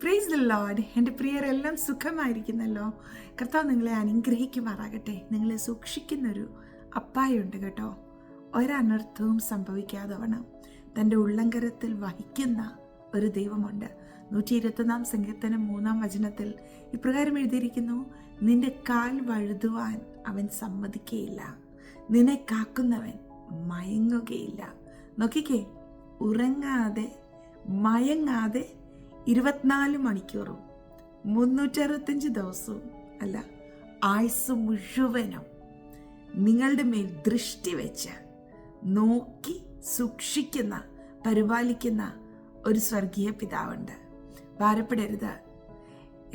Praise the Lord. എൻ്റെ പ്രിയരെല്ലാം സുഖമായിരിക്കുന്നല്ലോ. കർത്താവ് നിങ്ങളെ അനുഗ്രഹിക്കുമാറാകട്ടെ. നിങ്ങളെ സൂക്ഷിക്കുന്നൊരു അപ്പായുണ്ട് കേട്ടോ. ഒരനർത്ഥവും സംഭവിക്കാതെ വണ്ണം തൻ്റെ ഉള്ളങ്കരത്തിൽ വഹിക്കുന്ന ഒരു ദൈവമുണ്ട്. 121 സങ്കീർത്തനം 3 വചനത്തിൽ ഇപ്രകാരം എഴുതിയിരിക്കുന്നു: നിന്റെ കാൽ വഴുതുവാൻ അവൻ സമ്മതിക്കുകയില്ല, നിന്നെ കാക്കുന്നവൻ മയങ്ങുകയില്ല. നോക്കിക്കേ, ഉറങ്ങാതെ മയങ്ങാതെ 24 മണിക്കൂറും 365 ദിവസവും അല്ല, ആയുസ് മുഴുവനും നിങ്ങളുടെ മേൽ ദൃഷ്ടി വെച്ച് നോക്കി സൂക്ഷിക്കുന്ന, പരിപാലിക്കുന്ന ഒരു സ്വർഗീയ പിതാവുണ്ട്. ഭാരപ്പെടരുത്.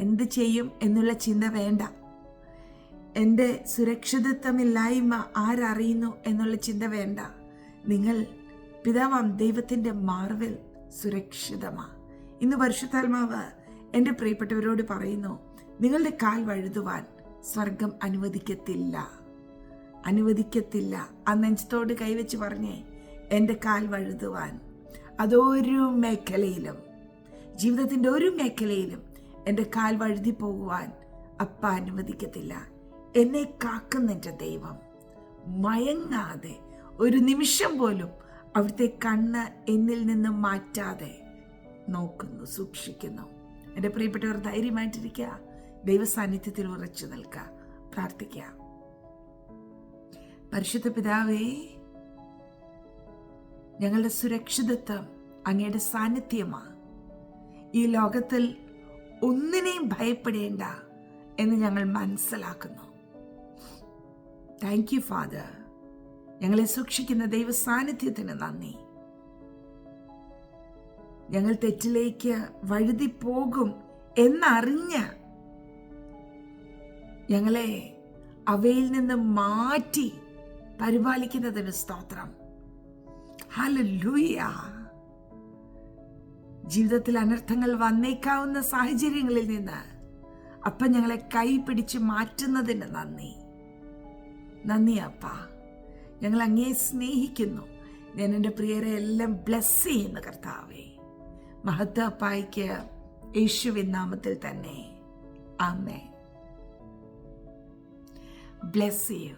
എന്ത് ചെയ്യും എന്നുള്ള ചിന്ത വേണ്ട. എൻ്റെ സുരക്ഷിതത്വമില്ലായ്മ ആരറിയുന്നു എന്നുള്ള ചിന്ത വേണ്ട. നിങ്ങൾ പിതാവാം ദൈവത്തിൻ്റെ മാർവിൽ സുരക്ഷിതമാ. ഇന്ന് പരിശുദ്ധാത്മാവ് എൻ്റെ പ്രിയപ്പെട്ടവരോട് പറയുന്നു, നിങ്ങളുടെ കാൽ വഴുതുവാൻ സ്വർഗം അനുവദിക്കത്തില്ല, അനുവദിക്കത്തില്ല. ആ നെഞ്ചത്തോട് കൈവച്ച് പറഞ്ഞേ, എൻ്റെ കാൽ വഴുതുവാൻ. അതൊരു മേഖലയിലും, ജീവിതത്തിൻ്റെ ഒരു മേഖലയിലും എൻ്റെ കാൽ വഴുതി പോകുവാൻ അപ്പ അനുവദിക്കത്തില്ല. എന്നെ കാക്കുന്ന എൻ്റെ ദൈവം മയങ്ങാതെ ഒരു നിമിഷം പോലും അവിടുത്തെ കണ്ണ് എന്നിൽ നിന്ന് മാറ്റാതെ നോക്കുന്നു, സൂക്ഷിക്കുന്നു. എൻ്റെ പ്രിയപ്പെട്ടവർ ധൈര്യമായിട്ടിരിക്കുക, ദൈവസാന്നിധ്യത്തിൽ ഉറച്ചു നിൽക്കുക, പ്രാർത്ഥിക്കുക. പരിശുദ്ധ പിതാവേ, ഞങ്ങളുടെ സുരക്ഷിതത്വം അങ്ങയുടെ സാന്നിധ്യമാണ്. ഈ ലോകത്തിൽ ഒന്നിനെയും ഭയപ്പെടേണ്ട എന്ന് ഞങ്ങൾ മനസ്സിലാക്കുന്നു. Thank you father. ഞങ്ങളെ സൂക്ഷിക്കുന്ന ദൈവ സാന്നിധ്യത്തിന് നന്ദി. ഞങ്ങൾ തെറ്റിലേക്ക് വഴുതി പോകും എന്നറിഞ്ഞ് ഞങ്ങളെ അവയിൽ നിന്ന് മാറ്റി പരിപാലിക്കുന്നതിന് സ്തോത്രം. ഹല്ലേലൂയ. ജീവിതത്തിൽ അനർത്ഥങ്ങൾ വന്നേക്കാവുന്ന സാഹചര്യങ്ങളിൽ നിന്ന് അപ്പ ഞങ്ങളെ കൈ പിടിച്ച് മാറ്റുന്നതിന് നന്ദി. നന്ദി അപ്പ. ഞങ്ങൾ അങ്ങേ സ്നേഹിക്കുന്നു. ഞാൻ എൻ്റെ പ്രിയരെ എല്ലാം ബ്ലെസ് ചെയ്യുന്ന കർത്താവേ. മഹത്വ അപ്പായിക്ക് യേശുവിൻ നാമത്തിൽ തന്നെ ആമേൻ. Bless you.